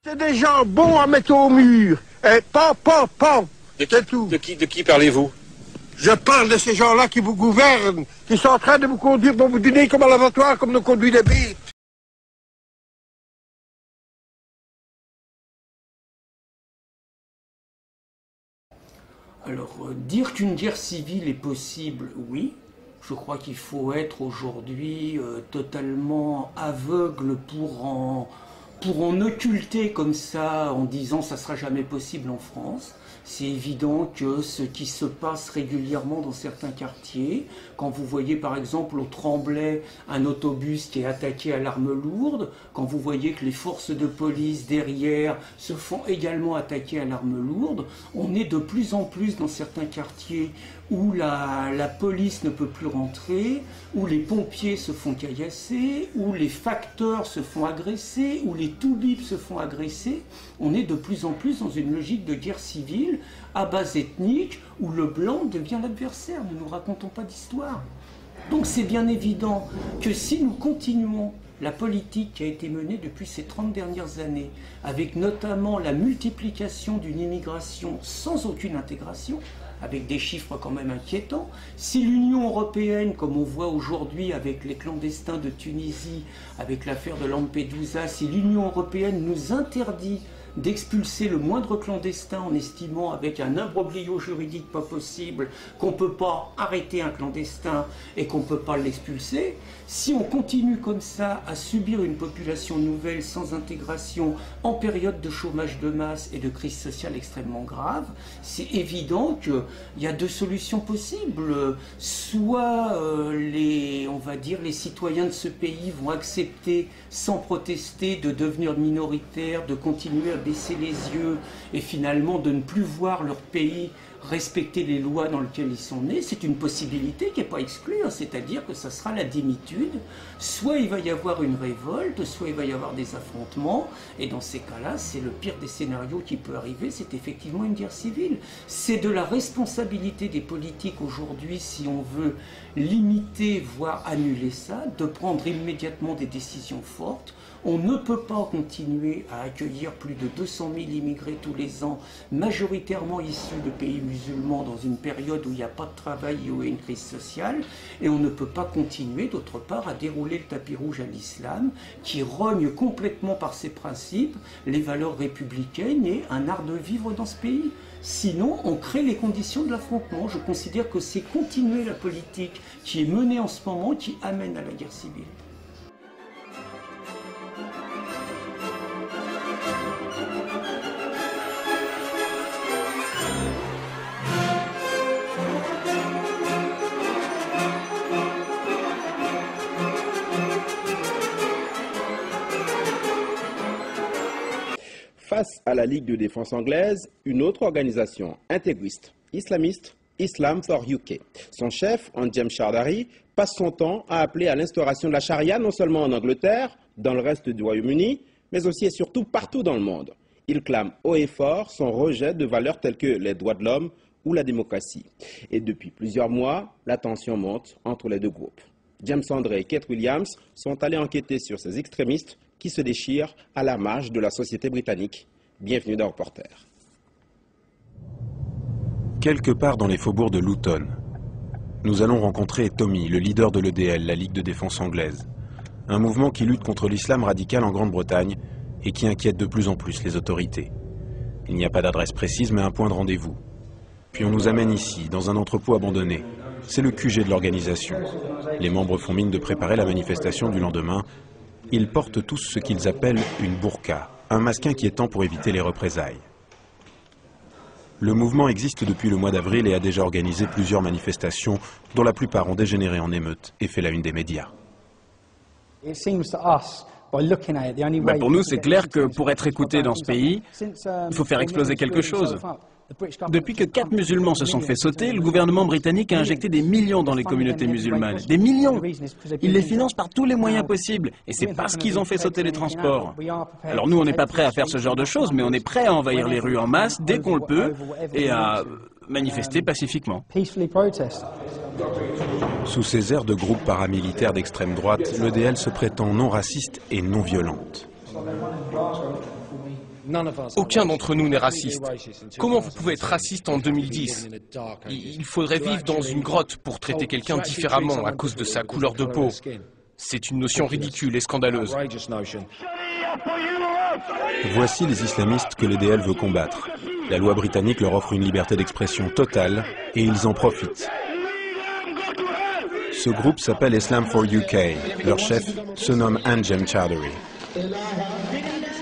C'est des gens bons à mettre au mur. Et pan. C'est tout. De qui parlez-vous? Je parle de ces gens-là qui vous gouvernent, qui sont en train de vous conduire pour vous dîner comme à l'abattoir, comme nous conduit des bêtes. Alors, dire qu'une guerre civile est possible, oui. Je crois qu'il faut être aujourd'hui totalement aveugle pour en occulter comme ça, en disant ça ne sera jamais possible en France. C'est évident que ce qui se passe régulièrement dans certains quartiers, quand vous voyez par exemple au Tremblay un autobus qui est attaqué à l'arme lourde, quand vous voyez que les forces de police derrière se font également attaquer à l'arme lourde, on est de plus en plus dans certains quartiers où la police ne peut plus rentrer, où les pompiers se font caillasser, où les facteurs se font agresser, où les toubibs se font agresser. On est de plus en plus dans une logique de guerre civile à base ethnique où le blanc devient l'adversaire. Ne nous racontons pas d'histoire. Donc c'est bien évident que si nous continuons la politique qui a été menée depuis ces 30 dernières années, avec notamment la multiplication d'une immigration sans aucune intégration, avec des chiffres quand même inquiétants, si l'Union européenne, comme on voit aujourd'hui avec les clandestins de Tunisie, avec l'affaire de Lampedusa, si l'Union européenne nous interdit d'expulser le moindre clandestin en estimant avec un imbroglio juridique pas possible qu'on ne peut pas arrêter un clandestin et qu'on ne peut pas l'expulser, si on continue comme ça à subir une population nouvelle sans intégration en période de chômage de masse et de crise sociale extrêmement grave, c'est évident qu'il y a deux solutions possibles. Soit on va dire, les citoyens de ce pays vont accepter sans protester de devenir minoritaires, de continuer à baisser les yeux et finalement de ne plus voir leur pays respecter les lois dans lesquelles ils sont nés. C'est une possibilité qui n'est pas exclue, c'est-à-dire que ça sera la démitude. Soit il va y avoir une révolte, soit il va y avoir des affrontements, et dans ces cas-là, c'est le pire des scénarios qui peut arriver, c'est effectivement une guerre civile. C'est de la responsabilité des politiques aujourd'hui, si on veut limiter, voire annuler ça, de prendre immédiatement des décisions fortes. On ne peut pas continuer à accueillir plus de 200 000 immigrés tous les ans, majoritairement issus de pays musulmans, dans une période où il n'y a pas de travail et où il y a une crise sociale. Et on ne peut pas continuer, d'autre part, à dérouler le tapis rouge à l'islam, qui rogne complètement par ses principes les valeurs républicaines et un art de vivre dans ce pays. Sinon, on crée les conditions de l'affrontement. Je considère que c'est continuer la politique qui est menée en ce moment qui amène à la guerre civile. Face à la Ligue de défense anglaise, une autre organisation intégriste, islamiste, Islam for UK. Son chef, Anjem Choudary, passe son temps à appeler à l'instauration de la charia non seulement en Angleterre, dans le reste du Royaume-Uni, mais aussi et surtout partout dans le monde. Il clame haut et fort son rejet de valeurs telles que les droits de l'homme ou la démocratie. Et depuis plusieurs mois, la tension monte entre les deux groupes. James André et Kate Williams sont allés enquêter sur ces extrémistes qui se déchirent à la marge de la société britannique. Bienvenue dans Reporter. Quelque part dans les faubourgs de Luton, nous allons rencontrer Tommy, le leader de l'EDL, la Ligue de défense anglaise. Un mouvement qui lutte contre l'islam radical en Grande-Bretagne et qui inquiète de plus en plus les autorités. Il n'y a pas d'adresse précise, mais un point de rendez-vous. Puis on nous amène ici, dans un entrepôt abandonné. C'est le QG de l'organisation. Les membres font mine de préparer la manifestation du lendemain. Ils portent tous ce qu'ils appellent une burqa, un masque inquiétant pour éviter les représailles. Le mouvement existe depuis le mois d'avril et a déjà organisé plusieurs manifestations, dont la plupart ont dégénéré en émeutes et fait la une des médias. Pour nous, c'est clair que pour être écouté dans ce pays, il faut faire exploser quelque chose. Depuis que 4 musulmans se sont fait sauter, le gouvernement britannique a injecté des millions dans les communautés musulmanes. Des millions! Il les finance par tous les moyens possibles. Et c'est parce qu'ils ont fait sauter les transports. Alors nous, on n'est pas prêts à faire ce genre de choses, mais on est prêts à envahir les rues en masse dès qu'on le peut et à manifester pacifiquement. Sous ces airs de groupe paramilitaire d'extrême droite, l'EDL se prétend non raciste et non violente. Aucun d'entre nous n'est raciste. Comment vous pouvez être raciste en 2010? Il faudrait vivre dans une grotte pour traiter quelqu'un différemment à cause de sa couleur de peau. C'est une notion ridicule et scandaleuse. Voici les islamistes que l'EDL veut combattre. La loi britannique leur offre une liberté d'expression totale et ils en profitent. Ce groupe s'appelle Islam for UK. Leur chef se nomme Anjem Choudary.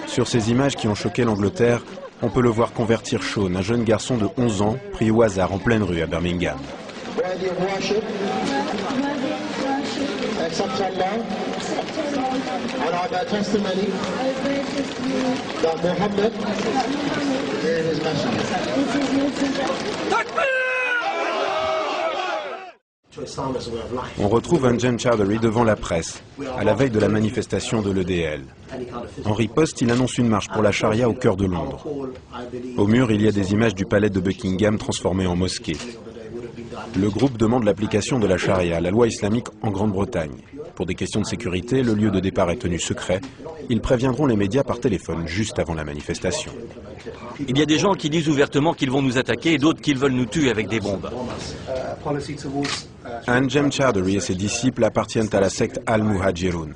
Sur ces images qui ont choqué l'Angleterre, on peut le voir convertir Sean, un jeune garçon de 11 ans, pris au hasard en pleine rue à Birmingham. On retrouve Anjem Choudary devant la presse, à la veille de la manifestation de l'EDL. En riposte, il annonce une marche pour la charia au cœur de Londres. Au mur, il y a des images du palais de Buckingham transformé en mosquée. Le groupe demande l'application de la charia, la loi islamique en Grande-Bretagne. Pour des questions de sécurité, le lieu de départ est tenu secret. Ils préviendront les médias par téléphone juste avant la manifestation. Il y a des gens qui disent ouvertement qu'ils vont nous attaquer et d'autres qu'ils veulent nous tuer avec des bombes. Anjem Choudary et ses disciples appartiennent à la secte Al-Muhajirun.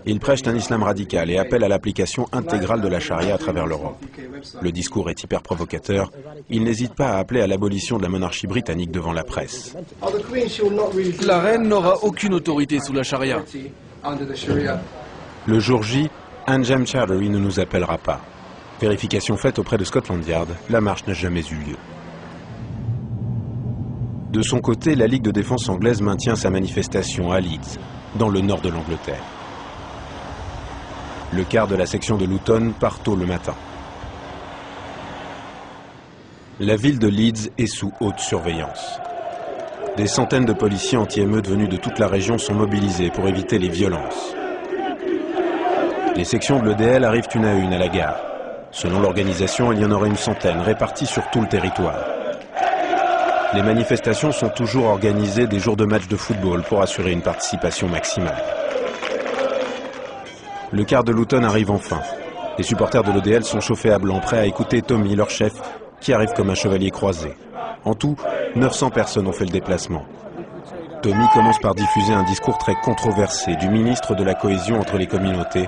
Ils prêchent un islam radical et appellent à l'application intégrale de la charia à travers l'Europe. Le discours est hyper provocateur. Ils n'hésitent pas à appeler à l'abolition de la monarchie britannique devant la presse. La reine n'aura aucune autorité sous la charia. Le jour J, Anjem Choudary ne nous appellera pas. Vérification faite auprès de Scotland Yard, la marche n'a jamais eu lieu. De son côté, la Ligue de défense anglaise maintient sa manifestation à Leeds, dans le nord de l'Angleterre. Le quart de la section de Luton part tôt le matin. La ville de Leeds est sous haute surveillance. Des centaines de policiers anti-émeutes venus de toute la région sont mobilisés pour éviter les violences. Les sections de l'EDL arrivent une à une à la gare. Selon l'organisation, il y en aurait une centaine réparties sur tout le territoire. Les manifestations sont toujours organisées des jours de match de football pour assurer une participation maximale. Le quart de Luton arrive enfin. Les supporters de l'EDL sont chauffés à blanc, prêts à écouter Tommy, leur chef, qui arrive comme un chevalier croisé. En tout, 900 personnes ont fait le déplacement. Tommy commence par diffuser un discours très controversé du ministre de la cohésion entre les communautés,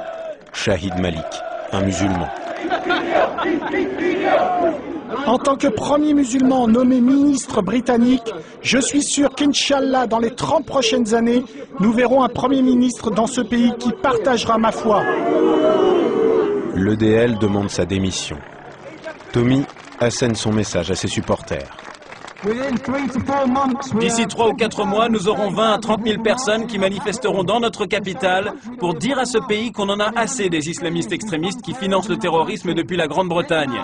Shahid Malik, un musulman. En tant que premier musulman nommé ministre britannique, je suis sûr qu'Inch'Allah, dans les 30 prochaines années, nous verrons un premier ministre dans ce pays qui partagera ma foi. L'EDL demande sa démission. Tommy assène son message à ses supporters. D'ici 3 ou 4 mois, nous aurons 20 à 30 000 personnes qui manifesteront dans notre capitale pour dire à ce pays qu'on en a assez des islamistes extrémistes qui financent le terrorisme depuis la Grande-Bretagne.